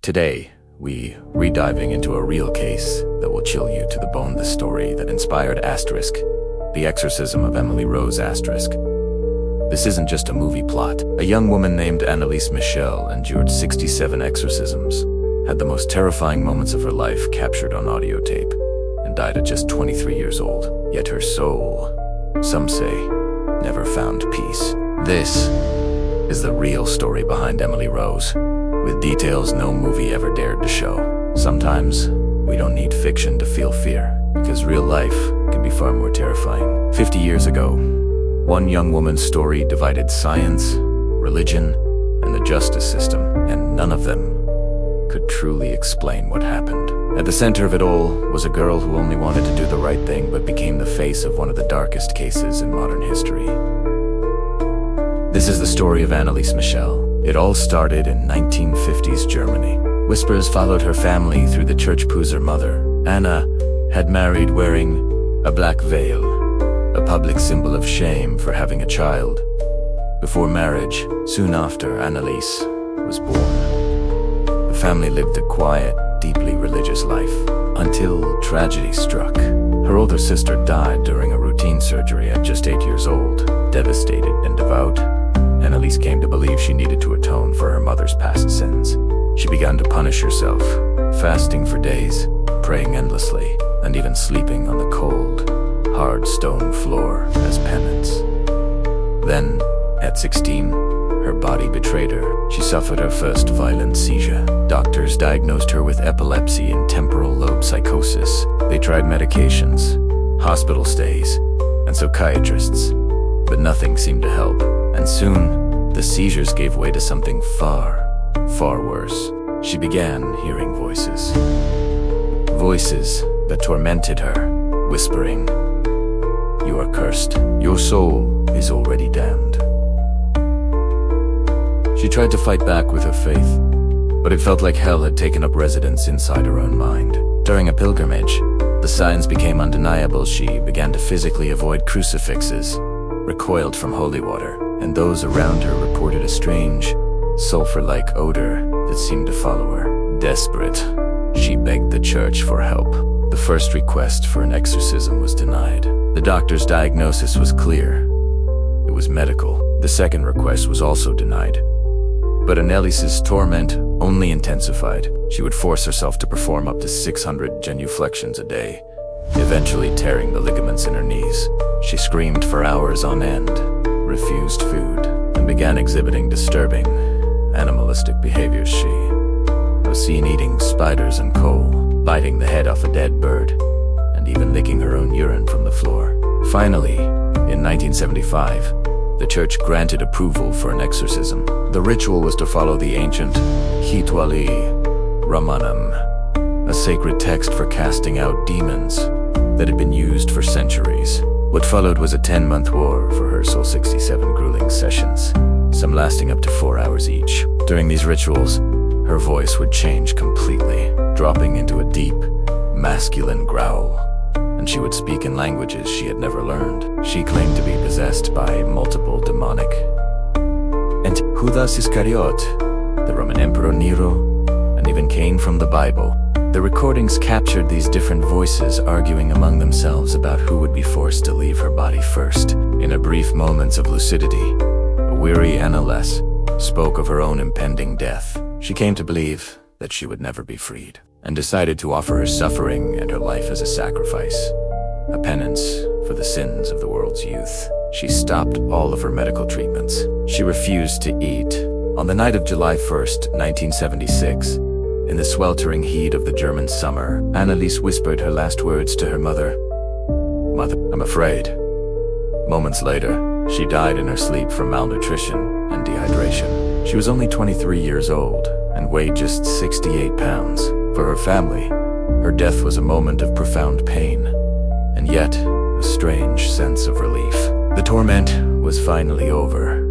Today, we re-diving into a real case that will chill you to the bone. The story that inspired Asterisk, the exorcism of Emily Rose Asterisk. This isn't just a movie plot. A young woman named Annalise Michel endured 67 exorcisms, had the most terrifying moments of her life captured on audio tape, and died at just 23 years old. Yet her soul, some say, never found peace. This is the real story behind Emily Rose, with details no movie ever dared to show. Sometimes, we don't need fiction to feel fear, because real life can be far more terrifying. 50 years ago, one young woman's story divided science, religion, and the justice system, and none of them could truly explain what happened. At the center of it all was a girl who only wanted to do the right thing but became the face of one of the darkest cases in modern history. This is the story of Annalise Michel. It all started in 1950s Germany. Whispers followed her family through the church. Her mother, Anna, had married wearing a black veil, a public symbol of shame for having a child. Before marriage, soon after, Annalise was born. The family lived a quiet, deeply religious life, until tragedy struck. Her older sister died during a routine surgery at just 8 years old. Devastated and devout, Annalise came to believe she needed to atone for her mother's past sins. She began to punish herself, fasting for days, praying endlessly, and even sleeping on the cold, hard stone floor as penance. Then, at 16, her body betrayed her. She suffered her first violent seizure. Doctors diagnosed her with epilepsy and temporal lobe psychosis. They tried medications, hospital stays, and psychiatrists, but nothing seemed to help. And soon, the seizures gave way to something far, far worse. She began hearing voices. Voices that tormented her, whispering, "You are cursed. Your soul is already damned." She tried to fight back with her faith, but it felt like hell had taken up residence inside her own mind. During a pilgrimage, the signs became undeniable. She began to physically avoid crucifixes, recoiled from holy water, and those around her reported a strange, sulfur-like odor that seemed to follow her. Desperate, she begged the church for help. The first request for an exorcism was denied. The doctor's diagnosis was clear. It was medical. The second request was also denied. But Annalise's torment only intensified. She would force herself to perform up to 600 genuflections a day, eventually tearing the ligaments in her knees. She screamed for hours on end, refused food, and began exhibiting disturbing, animalistic behaviors. She was seen eating spiders and coal, biting the head off a dead bird, and even licking her own urine from the floor. Finally, in 1975, the church granted approval for an exorcism. The ritual was to follow the ancient Rituali Ramanam, a sacred text for casting out demons that had been used for centuries. What followed was a 10-month war for her soul, 67 grueling sessions, some lasting up to 4 hours each. During these rituals, her voice would change completely, dropping into a deep, masculine growl, and she would speak in languages she had never learned. She claimed to be possessed by multiple demonic entities. Judas Iscariot, the Roman Emperor Nero, and even Cain from the Bible. The recordings captured these different voices arguing among themselves about who would be forced to leave her body first. In her brief moments of lucidity, a weary Annalise spoke of her own impending death. She came to believe that she would never be freed, and decided to offer her suffering and her life as a sacrifice, a penance for the sins of the world's youth. She stopped all of her medical treatments. She refused to eat. On the night of July 1st, 1976, in the sweltering heat of the German summer, Annalise whispered her last words to her mother. "Mother, I'm afraid." Moments later, she died in her sleep from malnutrition and dehydration. She was only 23 years old and weighed just 68 pounds. For her family, her death was a moment of profound pain, and yet a strange sense of relief. The torment was finally over,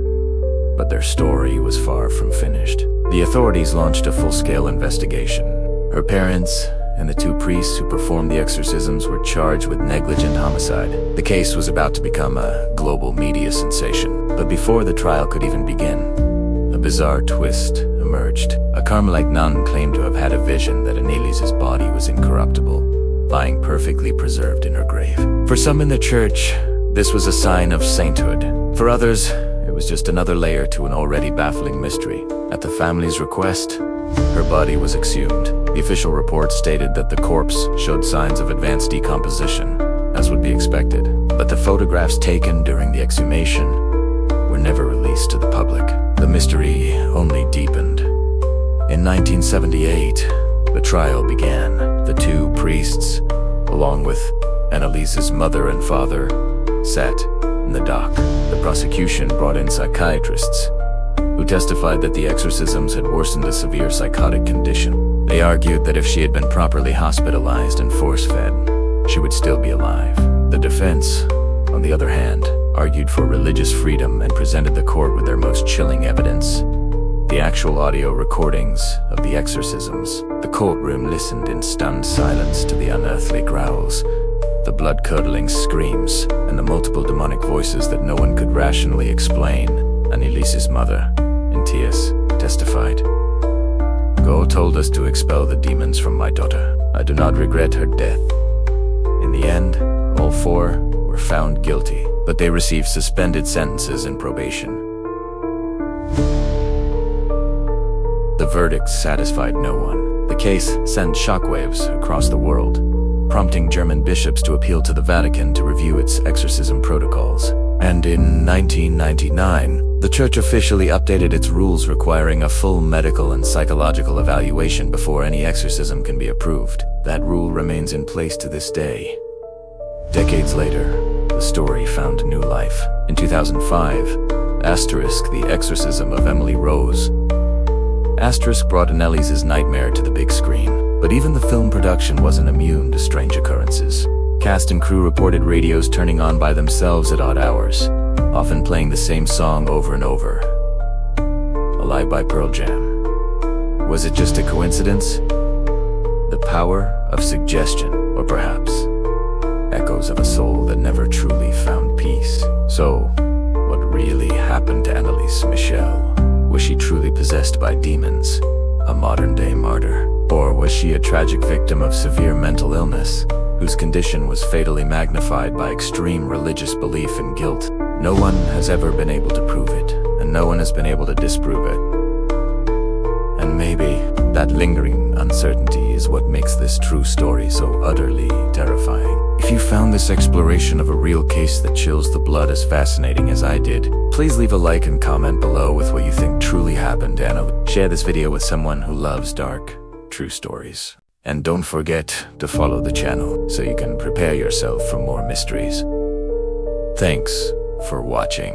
but their story was far from finished. The authorities launched a full-scale investigation. Her parents and the 2 priests who performed the exorcisms were charged with negligent homicide. The case was about to become a global media sensation, but before the trial could even begin, a bizarre twist emerged. A Carmelite nun claimed to have had a vision that Annelise's body was incorruptible, lying perfectly preserved in her grave. For some in the church, this was a sign of sainthood. For others, it was just another layer to an already baffling mystery. At the family's request, her body was exhumed. The official report stated that the corpse showed signs of advanced decomposition, as would be expected. But the photographs taken during the exhumation were never released to the public. The mystery only deepened. In 1978, the trial began. The two priests, along with Annelise's mother and father, sat in the dock. The prosecution brought in psychiatrists, who testified that the exorcisms had worsened a severe psychotic condition. They argued that if she had been properly hospitalized and force-fed, she would still be alive. The defense, on the other hand, argued for religious freedom and presented the court with their most chilling evidence: the actual audio recordings of the exorcisms. The courtroom listened in stunned silence to the unearthly growls, the blood-curdling screams, and the multiple demonic voices that no one could rationally explain. Annelise's mother, in tears, testified, "God told us to expel the demons from my daughter. I do not regret her death." In the end, all four were found guilty, but they received suspended sentences and probation. The verdict satisfied no one. The case sent shockwaves across the world, prompting German bishops to appeal to the Vatican to review its exorcism protocols. And in 1999, the Church officially updated its rules requiring a full medical and psychological evaluation before any exorcism can be approved. That rule remains in place to this day. Decades later, the story found new life. In 2005, The Exorcism of Emily Rose brought Annelise's nightmare to the big screen. But even the film production wasn't immune to strange occurrences. Cast and crew reported radios turning on by themselves at odd hours, often playing the same song over and over. Alive by Pearl Jam. Was it just a coincidence? The power of suggestion, or perhaps echoes of a soul that never truly found peace. So, what really happened to Annelise Michel? Was she truly possessed by demons, a modern-day martyr? Or was she a tragic victim of severe mental illness, whose condition was fatally magnified by extreme religious belief and guilt? No one has ever been able to prove it, and no one has been able to disprove it. And maybe that lingering uncertainty is what makes this true story so utterly terrifying. If you found this exploration of a real case that chills the blood as fascinating as I did, please leave a like and comment below with what you think truly happened, and share this video with someone who loves dark, true stories. And don't forget to follow the channel so you can prepare yourself for more mysteries. Thanks for watching.